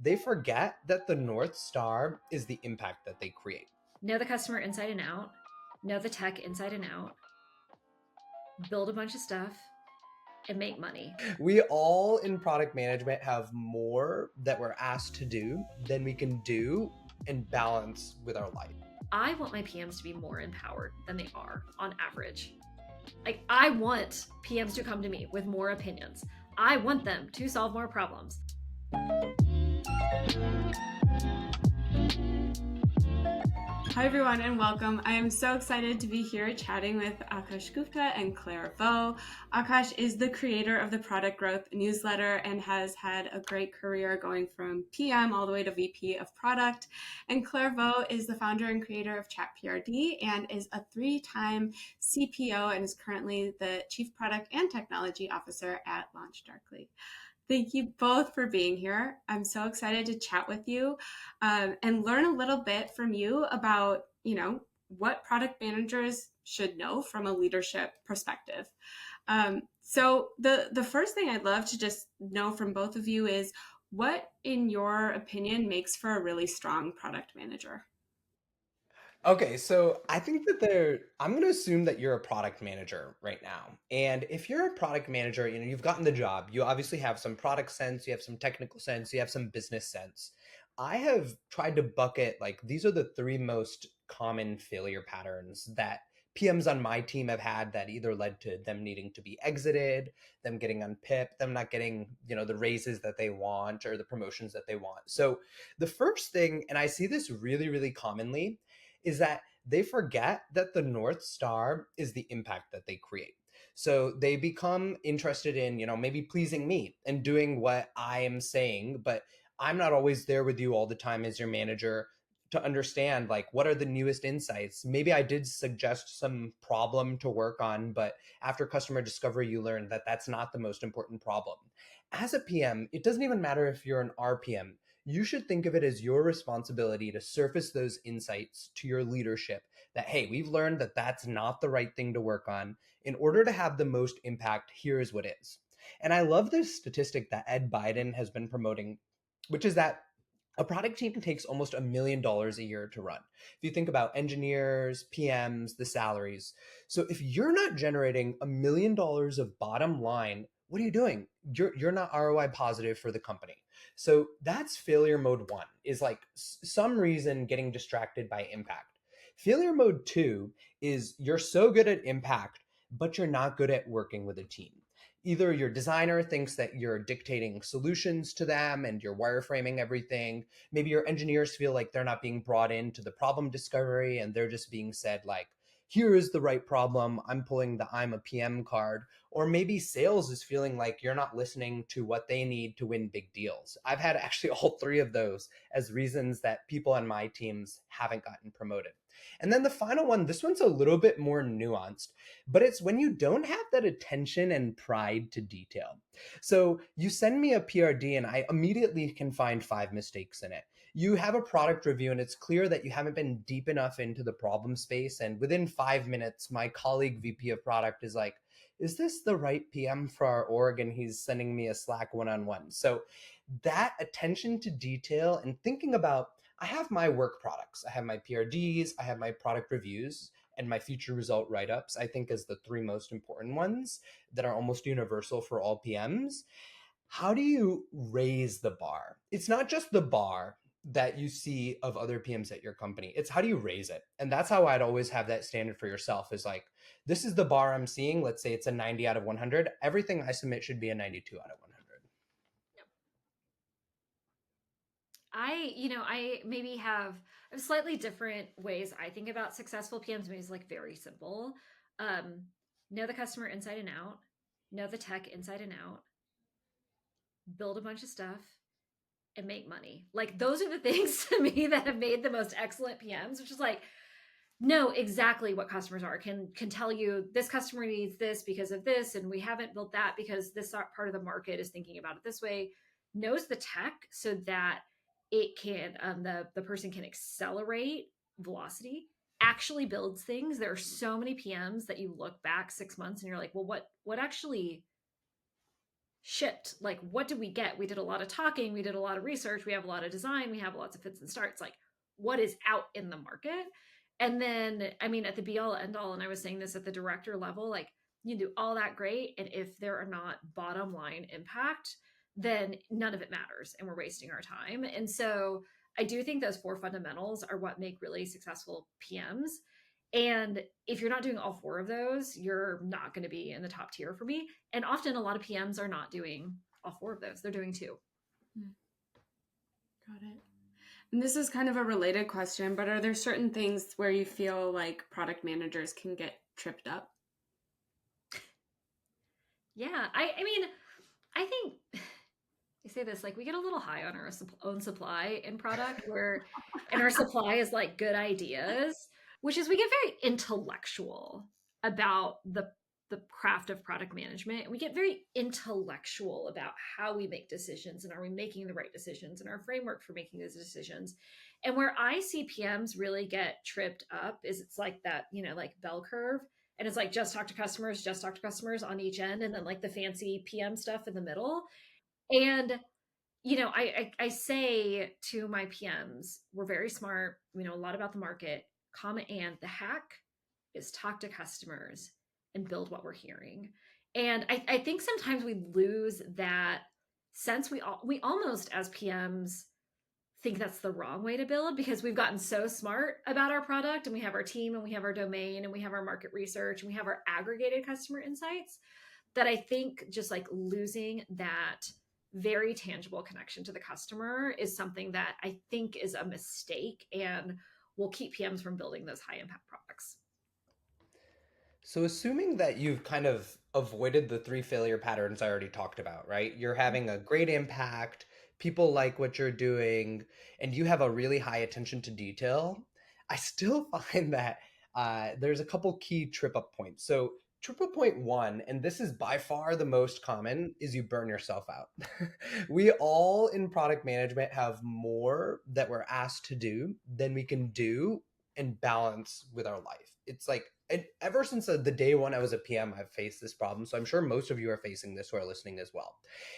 they forget that the North Star is the impact that they create. Know the customer inside and out, know the tech inside and out, build a bunch of stuff, and make money. We all in product management have more that we're asked to do than we can do and balance with our life. I want my PMs to be more empowered than they are on average. Like, I want PMs to come to me with more opinions. I want them to solve more problems. Hi everyone and welcome. I am so excited to be here chatting with Aakash Gupta and Claire Vo. Aakash is the creator of the Product Growth newsletter and has had a great career going from PM all the way to VP of Product. And Claire Vo is the founder and creator of ChatPRD and is a 3-time CPO and is currently the Chief Product and Technology Officer at Launch Darkly. Thank you both for being here. I'm so excited to chat with you and learn a little bit from you about, what product managers should know from a leadership perspective. So the first thing I'd love to just know from both of you is what, in your opinion, makes for a really strong product manager? Okay, so I think that I'm going to assume that you're a product manager right now. And if you're a product manager, you've gotten the job, you obviously have some product sense, you have some technical sense, you have some business sense. I have tried to bucket, like, these are the three most common failure patterns that PMs on my team have had that either led to them needing to be exited, them getting unpipped, them not getting, the raises that they want or the promotions that they want. So the first thing, and I see this really, really commonly, is that they forget that the North Star is the impact that they create. So they become interested in, maybe pleasing me and doing what I am saying, but I'm not always there with you all the time as your manager to understand, like, what are the newest insights. Maybe I did suggest some problem to work on, but after customer discovery, you learn that that's not the most important problem. As a PM, it doesn't even matter if you're an RPM. You should think of it as your responsibility to surface those insights to your leadership that, hey, we've learned that that's not the right thing to work on. In order to have the most impact, here is what is. And I love this statistic that Ed Biden has been promoting, which is that a product team takes almost $1 million a year to run. If you think about engineers, PMs, the salaries. So if you're not generating $1 million of bottom line, what are you doing? You're not ROI positive for the company. So that's failure mode 1, is like some reason getting distracted by impact. Failure mode 2 is you're so good at impact, but you're not good at working with a team. Either your designer thinks that you're dictating solutions to them and you're wireframing everything. Maybe your engineers feel like they're not being brought into the problem discovery and they're just being said, like, here is the right problem, I'm pulling the I'm a PM card. Or maybe sales is feeling like you're not listening to what they need to win big deals. I've had actually all three of those as reasons that people on my teams haven't gotten promoted. And then the final one, this one's a little bit more nuanced, but it's when you don't have that attention and pride to detail. So you send me a PRD and I immediately can find 5 mistakes in it. You have a product review and it's clear that you haven't been deep enough into the problem space. And within 5 minutes, my colleague VP of product is like, is this the right PM for our org? And he's sending me a Slack one-on-one. So that attention to detail and thinking about, I have my work products, I have my PRDs, I have my product reviews, and my feature result write-ups, I think, as the 3 most important ones that are almost universal for all PMs. How do you raise the bar? It's not just the bar that you see of other PMs at your company. It's how do you raise it? And that's how I'd always have that standard for yourself, is like, this is the bar I'm seeing. Let's say it's a 90 out of 100. Everything I submit should be a 92 out of 100. I maybe have slightly different ways I think about successful PMs. Maybe it's like very simple. Know the customer inside and out, know the tech inside and out, build a bunch of stuff, and make money. Like, those are the things to me that have made the most excellent PMs, which is like, know exactly what customers are, can tell you this customer needs this because of this, and we haven't built that because this part of the market is thinking about it this way. Knows the tech so that it can the person can accelerate velocity, actually builds things. There are so many PMs that you look back 6 months and you're like, well, what actually shipped. Like, what did we get? We did a lot of talking, we did a lot of research, we have a lot of design, we have lots of fits and starts. Like, what is out in the market? And then, I mean, at the be all end all, and I was saying this at the director level, like, you do all that great. And if there are not bottom line impact, then none of it matters and we're wasting our time. And so I do think those four fundamentals are what make really successful PMs. And if you're not doing all four of those, you're not going to be in the top tier for me. And often a lot of PMs are not doing all four of those. They're doing two. Got it. And this is kind of a related question, but are there certain things where you feel like product managers can get tripped up? Yeah. I mean, I think I say this, like, we get a little high on our own supply in product and our supply is like good ideas, which is we get very intellectual about the craft of product management. We get very intellectual about how we make decisions and are we making the right decisions and our framework for making those decisions. And where I see PMs really get tripped up is it's like that, like bell curve. And it's like just talk to customers on each end, and then like the fancy PM stuff in the middle. And I say to my PMs, we're very smart. We know a lot about the market. Comma and the hack is talk to customers and build what we're hearing. And I think sometimes we lose that sense. We almost as PMs think that's the wrong way to build because we've gotten so smart about our product and we have our team and we have our domain and we have our market research and we have our aggregated customer insights that I think just like losing that very tangible connection to the customer is something that I think is a mistake and will keep PMs from building those high impact products. So assuming that you've kind of avoided the three failure patterns I already talked about, right? You're having a great impact, people like what you're doing, and you have a really high attention to detail. I still find that there's a couple key trip up points. So trip up point one, and this is by far the most common, is you burn yourself out. We all in product management have more that we're asked to do than we can do and balance with our life. It's like, and ever since the day one I was a PM, I've faced this problem. So I'm sure most of you are facing this who are listening as well.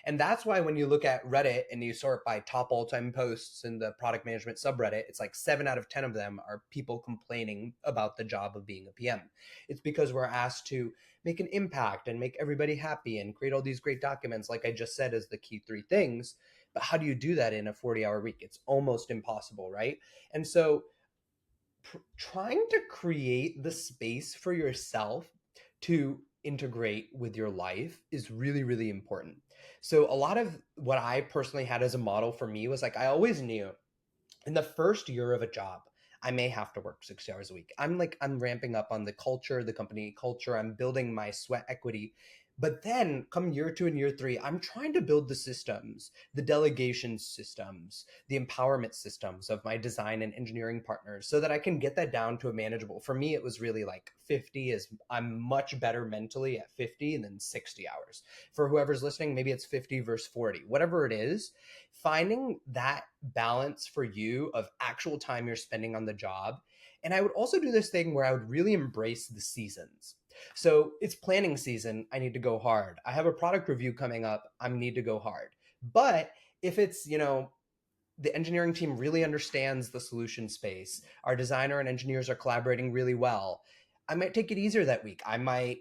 And that's why when you look at Reddit and you sort by top all-time posts in the product management subreddit, it's like 7 out of 10 of them are people complaining about the job of being a PM. It's because we're asked to make an impact and make everybody happy and create all these great documents, like I just said, as the key three things. But how do you do that in a 40-hour week? It's almost impossible, right? And so trying to create the space for yourself to integrate with your life is really, really important. So a lot of what I personally had as a model for me was like, I always knew in the first year of a job, I may have to work 60 hours a week. I'm ramping up on the culture, the company culture. I'm building my sweat equity. But then come year two and year three, I'm trying to build the systems, the delegation systems, the empowerment systems of my design and engineering partners so that I can get that down to a manageable. For me, it was really like 50 is I'm much better mentally at 50 than 60 hours. For whoever's listening, maybe it's 50 versus 40, whatever it is, finding that balance for you of actual time you're spending on the job. And I would also do this thing where I would really embrace the seasons. So it's planning season. I need to go hard. I have a product review coming up. I need to go hard. But if it's, the engineering team really understands the solution space, our designer and engineers are collaborating really well, I might take it easier that week. I might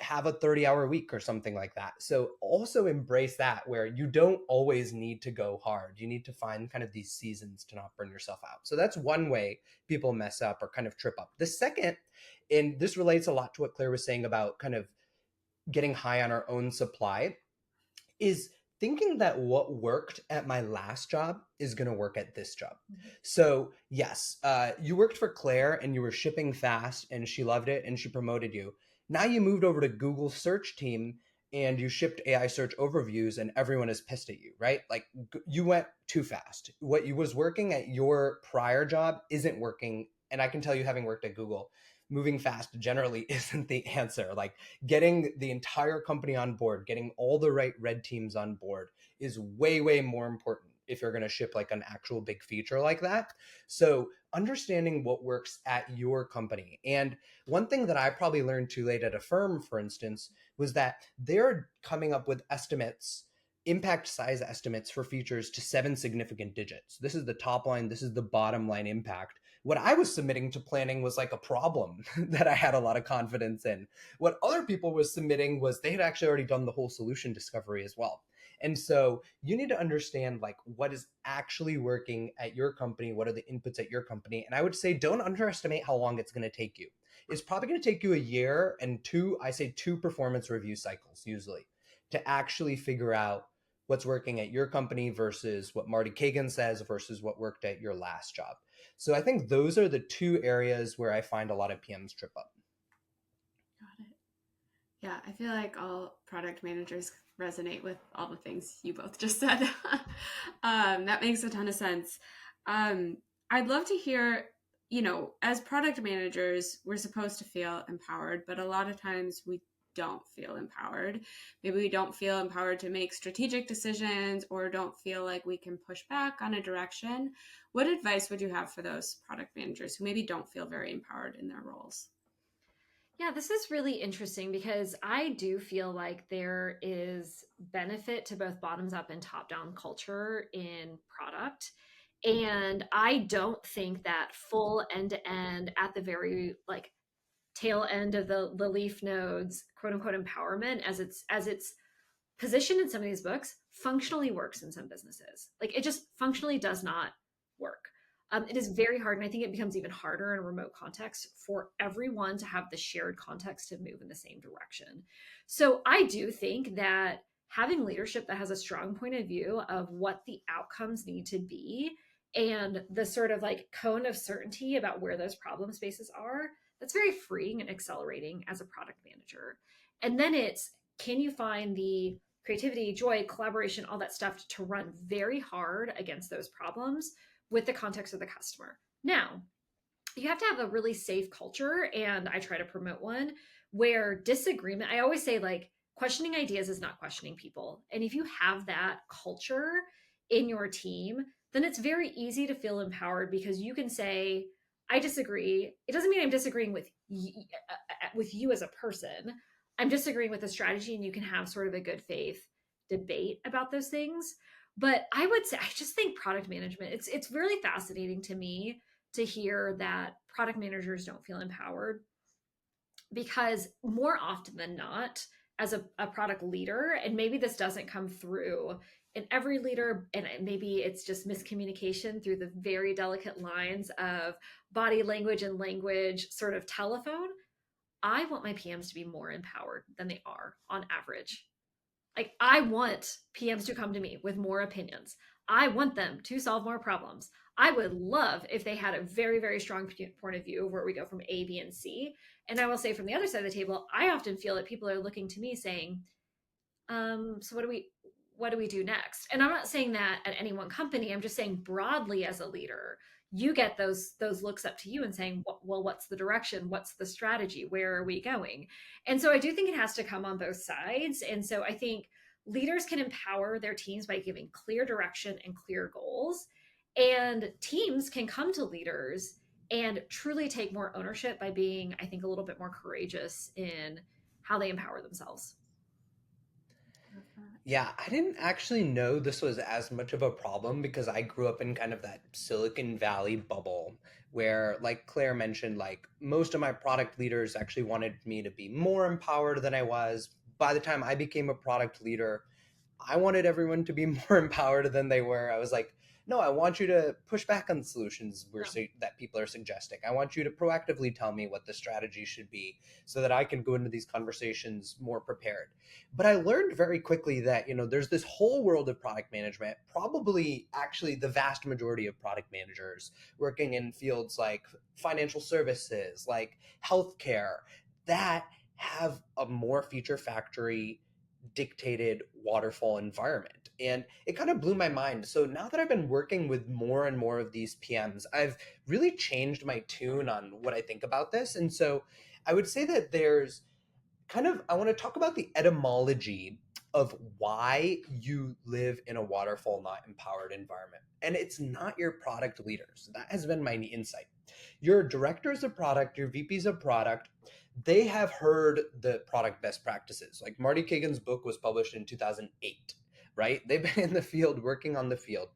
have a 30-hour week or something like that. So also embrace that where you don't always need to go hard. You need to find kind of these seasons to not burn yourself out. So that's one way people mess up or kind of trip up. The second, and this relates a lot to what Claire was saying about kind of getting high on our own supply, is thinking that what worked at my last job is going to work at this job. So yes, you worked for Claire and you were shipping fast and she loved it and she promoted you. Now you moved over to Google search team and you shipped AI search overviews and everyone is pissed at you, right? Like you went too fast. What you was working at your prior job isn't working. And I can tell you, having worked at Google, moving fast generally isn't the answer. Like getting the entire company on board, getting all the right red teams on board is way, way more important if you're going to ship like an actual big feature like that. So understanding what works at your company. And one thing that I probably learned too late at a firm, for instance, was that they're coming up with estimates, impact size estimates for features to 7 significant digits. This is the top line, this is the bottom line impact. What I was submitting to planning was like a problem that I had a lot of confidence in. What other people were submitting was they had actually already done the whole solution discovery as well. And so you need to understand like what is actually working at your company, what are the inputs at your company. And I would say don't underestimate how long it's going to take you. It's probably going to take you a year and I say two performance review cycles usually to actually figure out what's working at your company versus what Marty Kagan says versus what worked at your last job. So I think those are the two areas where I find a lot of PMs trip up. Got it. Yeah, I feel like all product managers resonate with all the things you both just said. That makes a ton of sense. I'd love to hear, as product managers, we're supposed to feel empowered, but a lot of times we don't feel empowered. Maybe we don't feel empowered to make strategic decisions or don't feel like we can push back on a direction. What advice would you have for those product managers who maybe don't feel very empowered in their roles? Yeah, this is really interesting because I do feel like there is benefit to both bottoms up and top down culture in product. And I don't think that full end to end at the very like tail end of the leaf nodes, quote unquote empowerment as it's positioned in some of these books functionally works in some businesses. Like it just functionally does not work. It is very hard, and I think it becomes even harder in a remote context for everyone to have the shared context to move in the same direction. So I do think that having leadership that has a strong point of view of what the outcomes need to be and the sort of like cone of certainty about where those problem spaces are, that's very freeing and accelerating as a product manager. And then it's, can you find the creativity, joy, collaboration, all that stuff to run very hard against those problems with the context of the customer. Now, you have to have a really safe culture, and I try to promote one where disagreement, I always say, like, questioning ideas is not questioning people. And if you have that culture in your team, then it's very easy to feel empowered because you can say, I disagree. It doesn't mean I'm disagreeing with you as a person. I'm disagreeing with the strategy, and you can have sort of a good faith debate about those things. But I would say I just think product management, it's really fascinating to me to hear that product managers don't feel empowered because more often than not, as a product leader, and maybe this doesn't come through in every leader, and maybe it's just miscommunication through the very delicate lines of body language and language sort of telephone. I want my PMs to be more empowered than they are on average. Like, I want PMs to come to me with more opinions. I want them to solve more problems. I would love if they had a very, very strong point of view where we go from A, B, and C. And I will say from the other side of the table, I often feel that people are looking to me saying, so what do we do next? And I'm not saying that at any one company. I'm just saying broadly as a leader, you get those looks up to you and saying, well, what's the direction? What's the strategy? Where are we going? And so I do think it has to come on both sides. And so I think leaders can empower their teams by giving clear direction and clear goals. And teams can come to leaders and truly take more ownership by being, I think, a little bit more courageous in how they empower themselves. Yeah, I didn't actually know this was as much of a problem because I grew up in kind of that Silicon Valley bubble where, like Claire mentioned, like most of my product leaders actually wanted me to be more empowered than I was. By the time I became a product leader, I wanted everyone to be more empowered than they were. I was like, no, I want you to push back on the solutions that people are suggesting. I want you to proactively tell me what the strategy should be so that I can go into these conversations more prepared. But I learned very quickly that, there's this whole world of product management, probably actually the vast majority of product managers working in fields like financial services, like healthcare, that have a more feature factory dictated waterfall environment. And it kind of blew my mind. So now that I've been working with more and more of these PMs, I've really changed my tune on what I think about this. And so I would say that there's I want to talk about the etymology of why you live in a waterfall, not empowered environment. And it's not your product leaders. That has been my insight. Your directors of product, your VPs of product, they have heard the product best practices. Like Marty Kagan's book was published in 2008, right? They've been in the field, working on the field.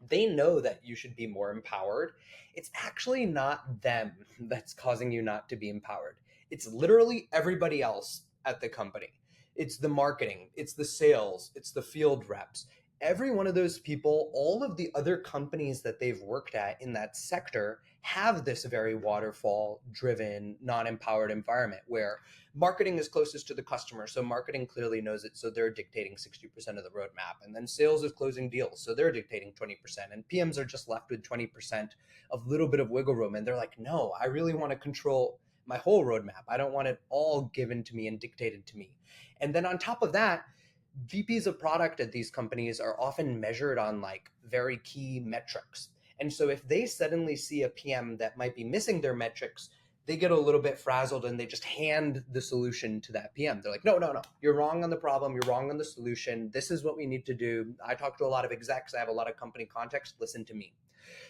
They know that you should be more empowered. It's actually not them that's causing you not to be empowered. It's literally everybody else at the company. It's the marketing, it's the sales, it's the field reps. Every one of those people, all of the other companies that they've worked at in that sector have this very waterfall driven, non empowered environment where marketing is closest to the customer, so marketing clearly knows it, so they're dictating 60% of the roadmap, and then sales is closing deals, so they're dictating 20%, and PMs are just left with 20% of little bit of wiggle room, and they're like, no, I really want to control my whole roadmap. I don't want it all given to me and dictated to me. And then on top of that, VPs of product at these companies are often measured on like very key metrics. And so if they suddenly see a PM that might be missing their metrics, they get a little bit frazzled and they just hand the solution to that PM. They're like, no, no, no, you're wrong on the problem. You're wrong on the solution. This is what we need to do. I talk to a lot of execs. I have a lot of company context. Listen to me.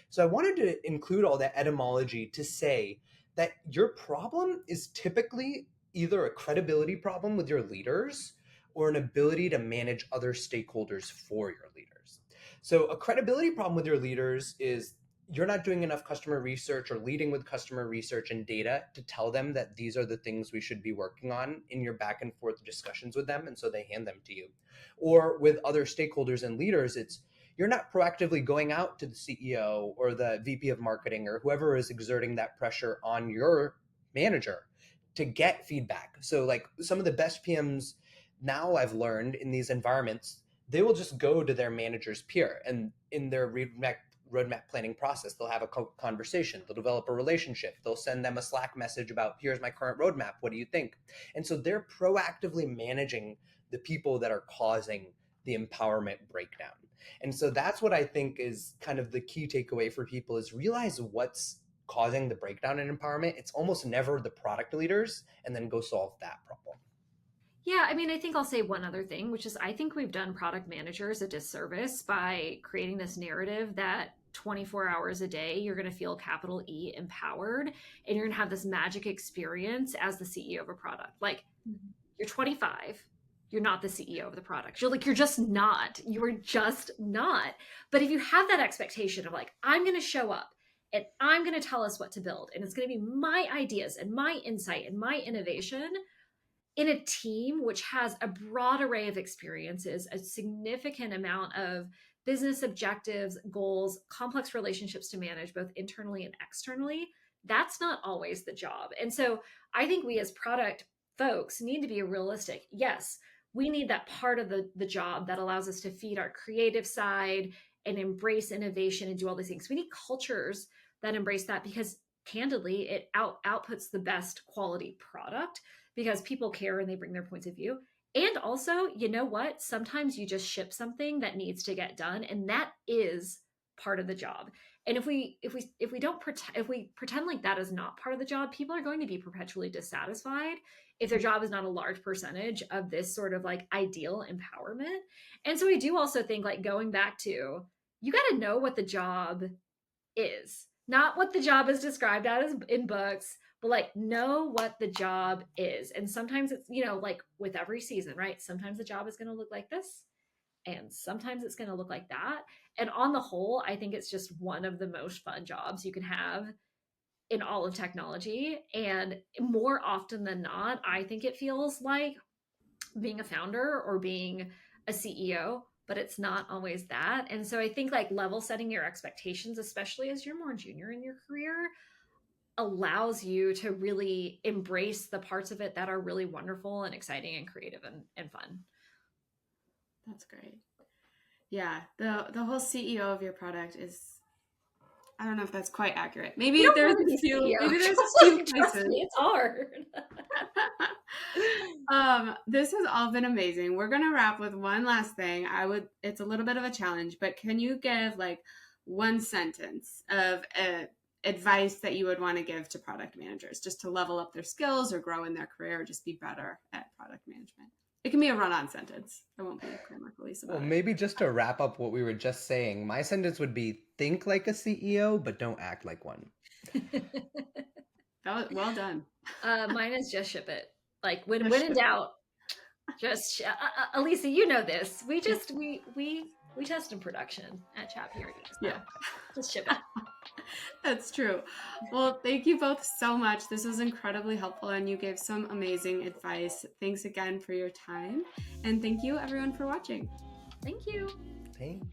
So I wanted to include all that etymology to say that your problem is typically either a credibility problem with your leaders or an ability to manage other stakeholders for your leaders. So a credibility problem with your leaders is you're not doing enough customer research or leading with customer research and data to tell them that these are the things we should be working on in your back and forth discussions with them. And so they hand them to you. Or with other stakeholders and leaders, it's you're not proactively going out to the CEO or the VP of marketing or whoever is exerting that pressure on your manager to get feedback. So like some of the best PMs now I've learned in these environments, they will just go to their manager's peer and in their roadmap planning process, they'll have a conversation, they'll develop a relationship, they'll send them a Slack message about here's my current roadmap, what do you think? And so they're proactively managing the people that are causing the empowerment breakdown. And so that's what I think is kind of the key takeaway for people is realize what's causing the breakdown in empowerment. It's almost never the product leaders, and then go solve that problem. Yeah, I mean, I think I'll say one other thing, which is I think we've done product managers a disservice by creating this narrative that 24 hours a day, you're going to feel capital E empowered and you're going to have this magic experience as the CEO of a product. Like, you're 25, you're not the CEO of the product. You're like, you're just not. You are just not. But if you have that expectation of like, I'm going to show up and I'm going to tell us what to build, and it's going to be my ideas and my insight and my innovation in a team which has a broad array of experiences, a significant amount of business objectives, goals, complex relationships to manage, both internally and externally, that's not always the job. And so I think we as product folks need to be realistic. Yes, we need that part of the job that allows us to feed our creative side and embrace innovation and do all these things. We need cultures that embrace that because candidly, it outputs the best quality product because people care and they bring their points of view. And also, you know what? Sometimes you just ship something that needs to get done, and that is part of the job. And if we pretend like that is not part of the job, people are going to be perpetually dissatisfied if their job is not a large percentage of this sort of like ideal empowerment. And so I do also think like going back to you got to know what the job is, not what the job is described as in books, but like know what the job is. And sometimes it's, you know, like with every season, right? Sometimes the job is going to look like this and sometimes it's going to look like that. And on the whole, I think it's just one of the most fun jobs you can have in all of technology. And more often than not, I think it feels like being a founder or being a CEO, but it's not always that. And so I think like level setting your expectations, especially as you're more junior in your career, allows you to really embrace the parts of it that are really wonderful and exciting and creative and fun. That's great. Yeah, the whole CEO of your product is, I don't know if that's quite accurate. Maybe there's a few Trust places. me, it's hard. This has all been amazing. We're gonna wrap with one last thing. It's a little bit of a challenge, but can you give like one sentence of advice that you would want to give to product managers just to level up their skills or grow in their career or just be better at product management? It can be a run-on sentence. I won't be grammar police about it. Well, maybe just to wrap up what we were just saying, my sentence would be think like a CEO, but don't act like one. That was well done. Mine is just ship it. Like when Just in ship doubt, just Elisa, you know this. We just we test in production at ChatPRD. So Yeah. just ship it. That's true. Well, thank you both so much. This was incredibly helpful and you gave some amazing advice. Thanks again for your time. And thank you everyone for watching. Thank you. Thanks.